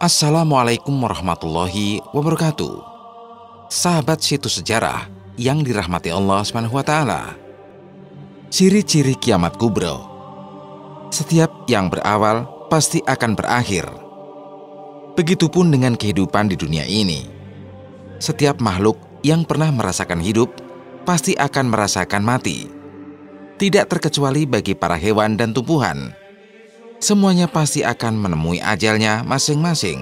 Assalamualaikum warahmatullahi wabarakatuh. Sahabat situs sejarah yang dirahmati Allah SWT. Ciri-ciri kiamat kubro. Setiap yang berawal pasti akan berakhir. Begitupun dengan kehidupan di dunia ini. Setiap makhluk yang pernah merasakan hidup pasti akan merasakan mati. Tidak terkecuali bagi para hewan dan tumbuhan. Semuanya pasti akan menemui ajalnya masing-masing.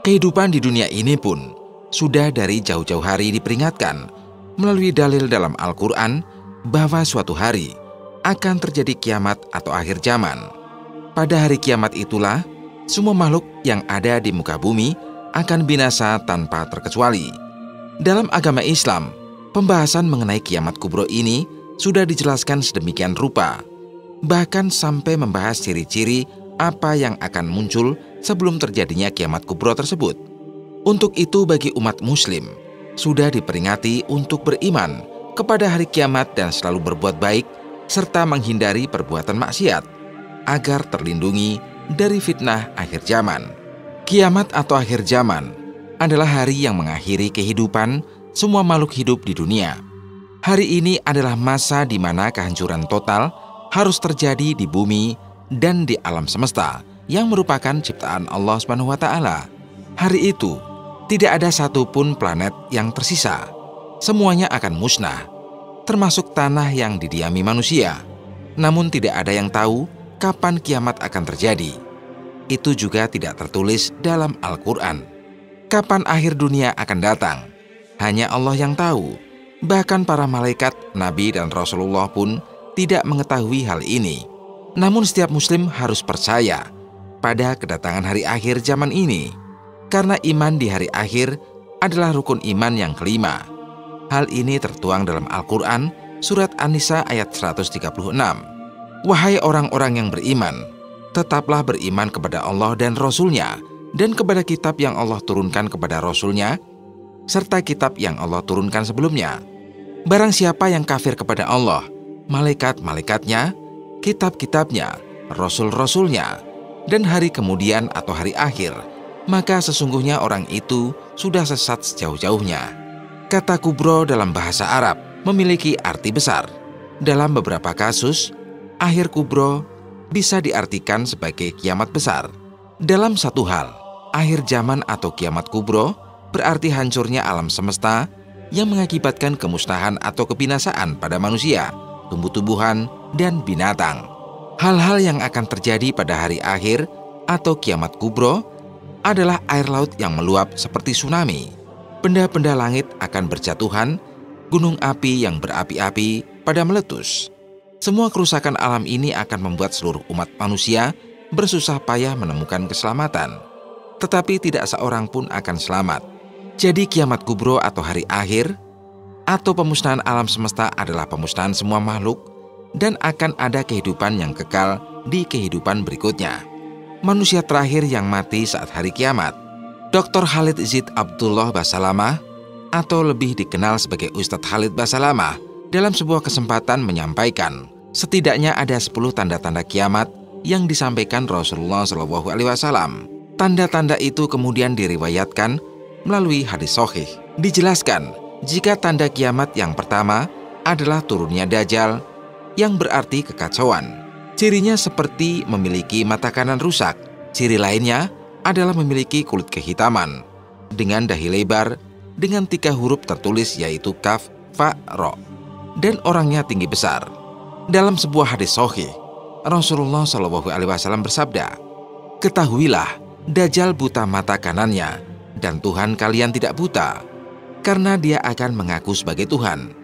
Kehidupan di dunia ini pun sudah dari jauh-jauh hari diperingatkan melalui dalil dalam Al-Quran bahwa suatu hari akan terjadi kiamat atau akhir zaman. Pada hari kiamat itulah semua makhluk yang ada di muka bumi akan binasa tanpa terkecuali. Dalam agama Islam, pembahasan mengenai kiamat kubro ini sudah dijelaskan sedemikian rupa, bahkan sampai membahas ciri-ciri apa yang akan muncul sebelum terjadinya kiamat kubro tersebut. Untuk itu bagi umat muslim, sudah diperingati untuk beriman kepada hari kiamat dan selalu berbuat baik, serta menghindari perbuatan maksiat, agar terlindungi dari fitnah akhir zaman. Kiamat atau akhir zaman adalah hari yang mengakhiri kehidupan semua makhluk hidup di dunia. Hari ini adalah masa di mana kehancuran total harus terjadi di bumi dan di alam semesta yang merupakan ciptaan Allah SWT. Hari itu, tidak ada satupun planet yang tersisa. Semuanya akan musnah, termasuk tanah yang didiami manusia. Namun tidak ada yang tahu kapan kiamat akan terjadi. Itu juga tidak tertulis dalam Al-Quran. Kapan akhir dunia akan datang, hanya Allah yang tahu. Bahkan para malaikat, nabi, dan Rasulullah pun tidak mengetahui hal ini. Namun setiap muslim harus percaya pada kedatangan hari akhir zaman ini, karena iman di hari akhir adalah rukun iman yang kelima. Hal ini tertuang dalam Al-Quran surat An-Nisa ayat 136. Wahai orang-orang yang beriman, tetaplah beriman kepada Allah dan Rasul-Nya, dan kepada kitab yang Allah turunkan kepada Rasul-Nya, serta kitab yang Allah turunkan sebelumnya. Barang siapa yang kafir kepada Allah, malaikat-malaikatnya, kitab-kitabnya, rasul-rasulnya, dan hari kemudian atau hari akhir, maka sesungguhnya orang itu sudah sesat sejauh-jauhnya. Kata kubro dalam bahasa Arab memiliki arti besar. Dalam beberapa kasus, akhir kubro bisa diartikan sebagai kiamat besar. Dalam satu hal, akhir zaman atau kiamat kubro berarti hancurnya alam semesta yang mengakibatkan kemusnahan atau kebinasaan pada manusia, tumbuh-tumbuhan, dan binatang. Hal-hal yang akan terjadi pada hari akhir atau kiamat kubro adalah air laut yang meluap seperti tsunami. Benda-benda langit akan berjatuhan, gunung api yang berapi-api pada meletus. Semua kerusakan alam ini akan membuat seluruh umat manusia bersusah payah menemukan keselamatan. Tetapi tidak seorang pun akan selamat. Jadi kiamat kubro atau hari akhir atau pemusnahan alam semesta adalah pemusnahan semua makhluk dan akan ada kehidupan yang kekal di kehidupan berikutnya. Manusia terakhir yang mati saat hari kiamat. Dr. Khalid Zid Abdullah Basalamah atau lebih dikenal sebagai Ustadz Khalid Basalamah dalam sebuah kesempatan menyampaikan setidaknya ada 10 tanda-tanda kiamat yang disampaikan Rasulullah SAW. Tanda-tanda itu kemudian diriwayatkan melalui hadis sahih. Dijelaskan jika tanda kiamat yang pertama adalah turunnya Dajjal, yang berarti kekacauan. Cirinya seperti memiliki mata kanan rusak. Ciri lainnya adalah memiliki kulit kehitaman, dengan dahi lebar, dengan 3 huruf tertulis yaitu kaf, fa, ro, dan orangnya tinggi besar. Dalam sebuah hadis sahih, Rasulullah SAW bersabda, "Ketahuilah, Dajjal buta mata kanannya, dan Tuhan kalian tidak buta, karena dia akan mengaku sebagai Tuhan."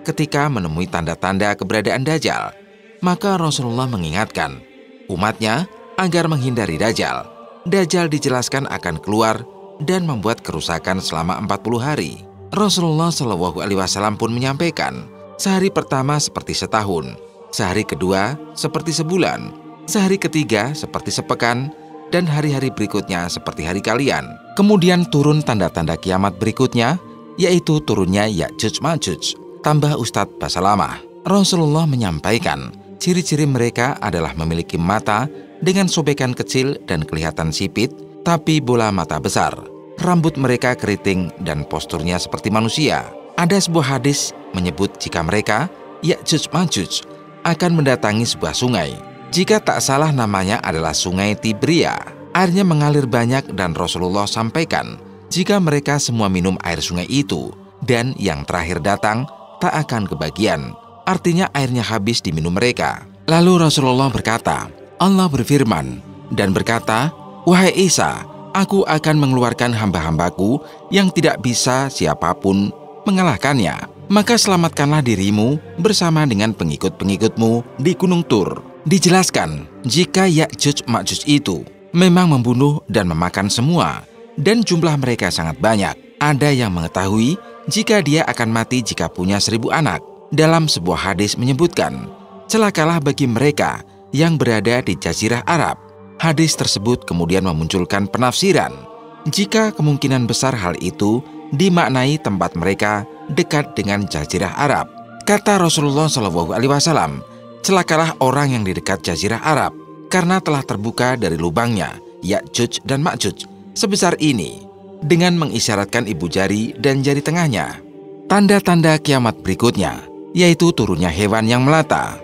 Ketika menemui tanda-tanda keberadaan Dajjal, maka Rasulullah mengingatkan umatnya agar menghindari Dajjal. Dajjal dijelaskan akan keluar dan membuat kerusakan selama 40 hari. Rasulullah SAW pun menyampaikan, sehari pertama seperti setahun, sehari kedua seperti sebulan, sehari ketiga seperti sepekan, dan hari-hari berikutnya seperti hari kalian. Kemudian turun tanda-tanda kiamat berikutnya, yaitu turunnya Ya'juj Ma'juj. Tambah Ustadz Basalamah, Rasulullah menyampaikan ciri-ciri mereka adalah memiliki mata dengan sobekan kecil dan kelihatan sipit, tapi bola mata besar. Rambut mereka keriting dan posturnya seperti manusia. Ada sebuah hadis menyebut jika mereka, Ya'juj Ma'juj, akan mendatangi sebuah sungai. Jika tak salah namanya adalah Sungai Tibria. Airnya mengalir banyak dan Rasulullah sampaikan, jika mereka semua minum air sungai itu, dan yang terakhir datang, tak akan kebagian. Artinya airnya habis diminum mereka. Lalu Rasulullah berkata, Allah berfirman dan berkata, wahai Isa, aku akan mengeluarkan hamba-hambaku yang tidak bisa siapapun mengalahkannya. Maka selamatkanlah dirimu bersama dengan pengikut-pengikutmu di Gunung Tur. Dijelaskan, jika Ya'juj Ma'juj itu memang membunuh dan memakan semua, dan jumlah mereka sangat banyak. Ada yang mengetahui jika dia akan mati jika punya 1000 anak. Dalam sebuah hadis menyebutkan, celakalah bagi mereka yang berada di Jazirah Arab. Hadis tersebut kemudian memunculkan penafsiran, jika kemungkinan besar hal itu dimaknai tempat mereka dekat dengan Jazirah Arab. Kata Rasulullah SAW, celakalah orang yang di dekat Jazirah Arab, karena telah terbuka dari lubangnya Ya'juj dan Ma'juj sebesar ini, dengan mengisyaratkan ibu jari dan jari tengahnya. Tanda-tanda kiamat berikutnya, yaitu turunnya hewan yang melata.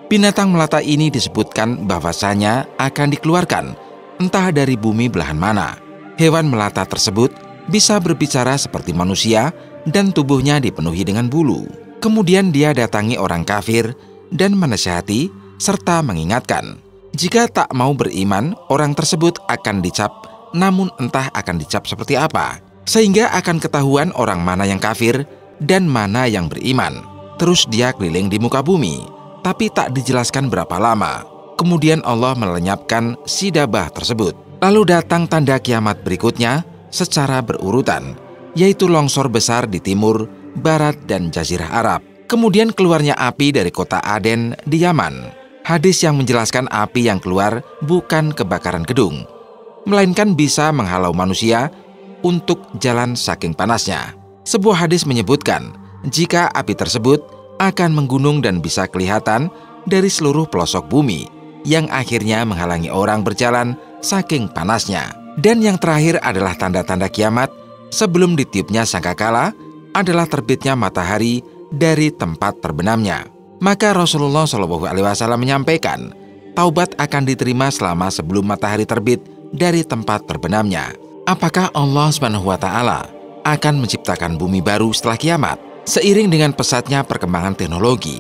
Binatang melata ini disebutkan bahwasanya akan dikeluarkan entah dari bumi belahan mana. Hewan melata tersebut bisa berbicara seperti manusia dan tubuhnya dipenuhi dengan bulu. Kemudian dia datangi orang kafir dan menasihati serta mengingatkan, jika tak mau beriman, orang tersebut akan dicap, namun entah akan dicap seperti apa, sehingga akan ketahuan orang mana yang kafir dan mana yang beriman. Terus dia keliling di muka bumi, tapi tak dijelaskan berapa lama. Kemudian Allah melenyapkan si dabah tersebut. Lalu datang tanda kiamat berikutnya secara berurutan, yaitu longsor besar di timur, barat, dan Jazirah Arab. Kemudian keluarnya api dari kota Aden di Yaman. Hadis yang menjelaskan api yang keluar bukan kebakaran gedung, melainkan bisa menghalau manusia untuk jalan saking panasnya. Sebuah hadis menyebutkan, jika api tersebut akan menggunung dan bisa kelihatan dari seluruh pelosok bumi, yang akhirnya menghalangi orang berjalan saking panasnya. Dan yang terakhir adalah tanda-tanda kiamat sebelum ditiupnya sangkakala adalah terbitnya matahari dari tempat terbenamnya. Maka Rasulullah SAW menyampaikan, taubat akan diterima selama sebelum matahari terbit dari tempat terbenamnya. Apakah Allah SWT akan menciptakan bumi baru setelah kiamat? Seiring dengan pesatnya perkembangan teknologi,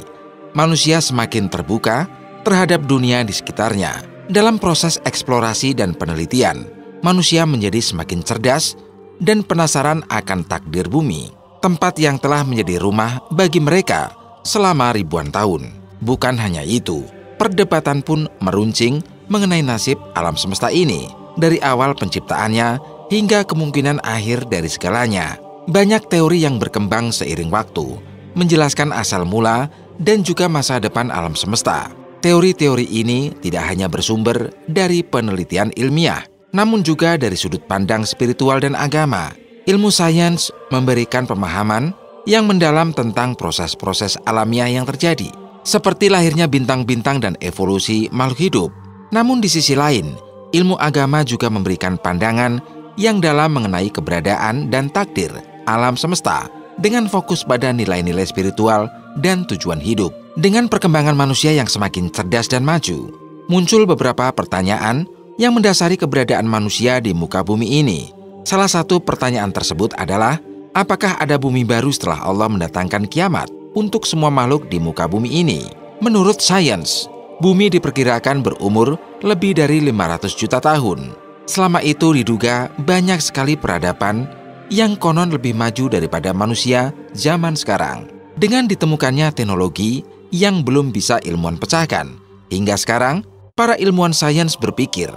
manusia semakin terbuka terhadap dunia di sekitarnya. Dalam proses eksplorasi dan penelitian, manusia menjadi semakin cerdas dan penasaran akan takdir bumi, tempat yang telah menjadi rumah bagi mereka selama ribuan tahun. Bukan hanya itu, perdebatan pun meruncing mengenai nasib alam semesta ini, dari awal penciptaannya hingga kemungkinan akhir dari segalanya. Banyak teori yang berkembang seiring waktu, menjelaskan asal mula dan juga masa depan alam semesta. Teori-teori ini tidak hanya bersumber dari penelitian ilmiah, namun juga dari sudut pandang spiritual dan agama. Ilmu sains memberikan pemahaman yang mendalam tentang proses-proses alamiah yang terjadi, seperti lahirnya bintang-bintang dan evolusi makhluk hidup. Namun di sisi lain, ilmu agama juga memberikan pandangan yang dalam mengenai keberadaan dan takdir alam semesta, dengan fokus pada nilai-nilai spiritual dan tujuan hidup. Dengan perkembangan manusia yang semakin cerdas dan maju, muncul beberapa pertanyaan yang mendasari keberadaan manusia di muka bumi ini. Salah satu pertanyaan tersebut adalah, apakah ada bumi baru setelah Allah mendatangkan kiamat untuk semua makhluk di muka bumi ini? Menurut sains, bumi diperkirakan berumur lebih dari 500 juta tahun. Selama itu diduga banyak sekali peradaban yang konon lebih maju daripada manusia zaman sekarang. Dengan ditemukannya teknologi yang belum bisa ilmuwan pecahkan, hingga sekarang para ilmuwan sains berpikir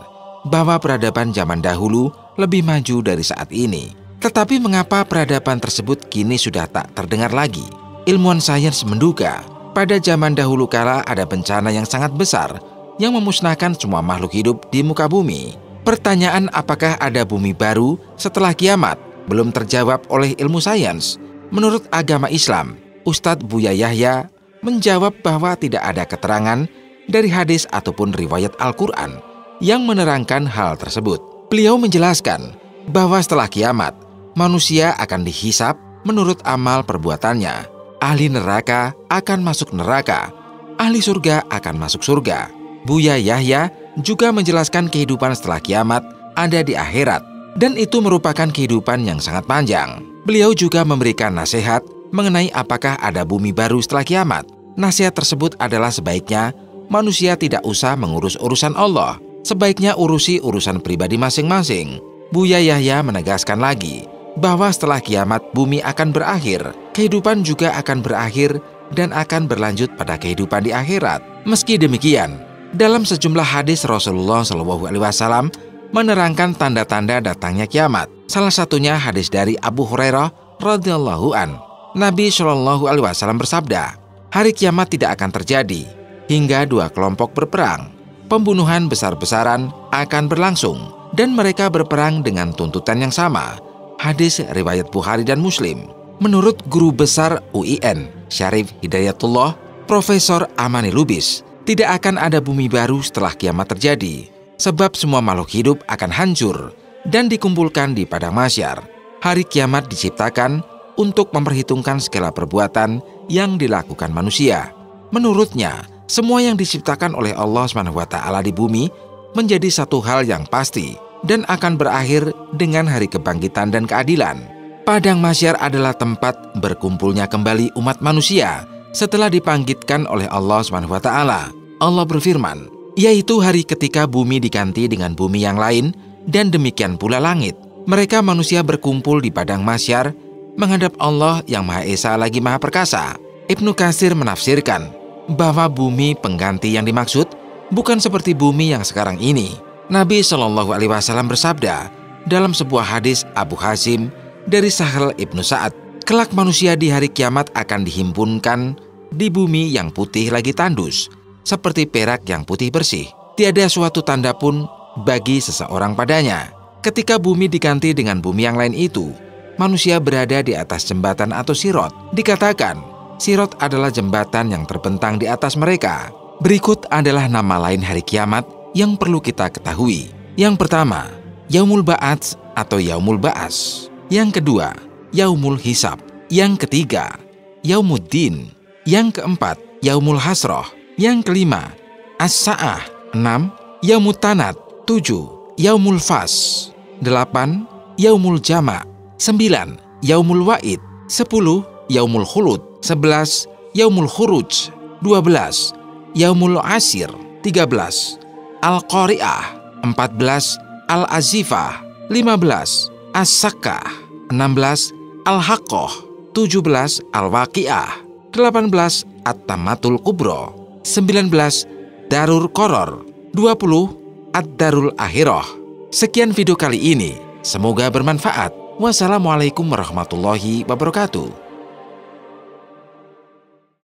bahwa peradaban zaman dahulu lebih maju dari saat ini. Tetapi mengapa peradaban tersebut kini sudah tak terdengar lagi? Ilmuwan sains menduga pada zaman dahulu kala ada bencana yang sangat besar yang memusnahkan semua makhluk hidup di muka bumi. Pertanyaan apakah ada bumi baru setelah kiamat belum terjawab oleh ilmu sains. Menurut agama Islam, Ustadz Buya Yahya menjawab bahwa tidak ada keterangan dari hadis ataupun riwayat Al-Quran yang menerangkan hal tersebut. Beliau menjelaskan bahwa setelah kiamat, manusia akan dihisap menurut amal perbuatannya. Ahli neraka akan masuk neraka, ahli surga akan masuk surga. Buya Yahya juga menjelaskan kehidupan setelah kiamat ada di akhirat, dan itu merupakan kehidupan yang sangat panjang. Beliau juga memberikan nasihat mengenai apakah ada bumi baru setelah kiamat. Nasihat tersebut adalah sebaiknya manusia tidak usah mengurus urusan Allah, sebaiknya urusi urusan pribadi masing-masing. Buya Yahya menegaskan lagi bahwa setelah kiamat bumi akan berakhir, kehidupan juga akan berakhir dan akan berlanjut pada kehidupan di akhirat. Meski demikian, dalam sejumlah hadis Rasulullah SAW menerangkan tanda-tanda datangnya kiamat. Salah satunya hadis dari Abu Hurairah radhiyallahu an. Nabi SAW bersabda, hari kiamat tidak akan terjadi hingga dua kelompok berperang. Pembunuhan besar-besaran akan berlangsung dan mereka berperang dengan tuntutan yang sama. Hadis riwayat Bukhari dan Muslim. Menurut guru besar UIN, Syarif Hidayatullah, Profesor Amani Lubis, tidak akan ada bumi baru setelah kiamat terjadi, sebab semua makhluk hidup akan hancur dan dikumpulkan di padang mahsyar. Hari kiamat diciptakan untuk memperhitungkan segala perbuatan yang dilakukan manusia. Menurutnya, semua yang diciptakan oleh Allah SWT di bumi menjadi satu hal yang pasti dan akan berakhir dengan hari kebangkitan dan keadilan. Padang mahsyar adalah tempat berkumpulnya kembali umat manusia setelah dibangkitkan oleh Allah SWT. Allah berfirman, yaitu hari ketika bumi diganti dengan bumi yang lain dan demikian pula langit. Mereka manusia berkumpul di padang mahsyar menghadap Allah yang Maha Esa lagi Maha Perkasa. Ibnu Katsir menafsirkan bahwa bumi pengganti yang dimaksud bukan seperti bumi yang sekarang ini. Nabi SAW bersabda dalam sebuah hadis Abu Hazim dari Sahal Ibnu Sa'ad, kelak manusia di hari kiamat akan dihimpunkan di bumi yang putih lagi tandus, seperti perak yang putih bersih. Tiada suatu tanda pun bagi seseorang padanya. Ketika bumi diganti dengan bumi yang lain itu, manusia berada di atas jembatan atau sirot. Dikatakan, sirot adalah jembatan yang terbentang di atas mereka. Berikut adalah nama lain hari kiamat yang perlu kita ketahui. Yang pertama, Yaumul Ba'ats atau Yaumul Ba'as. Yang kedua, Yaumul Hisab. Yang ketiga, Yaumuddin. Yang keempat, Yaumul Hasroh. Yang kelima, As-Sa'ah. 6. Yaumut Tanat. 7. Yaumul Fas. 8. Yaumul Jama'. 9. Yaumul Wa'id. 10. Yaumul Khulud. 11. Yaumul Khuruj. 12. Yaumul Asir. 13. Al-Qari'ah. 14. Al-Azifah. 15. As-Sakkah. 16. Al-Haqqah. 17. Al-Waqi'ah. 18. At-Tamatul Kubro. 19. Darur Qoror. 20. Ad-Darul Akhirah. Sekian video kali ini. Semoga bermanfaat. Wassalamualaikum warahmatullahi wabarakatuh.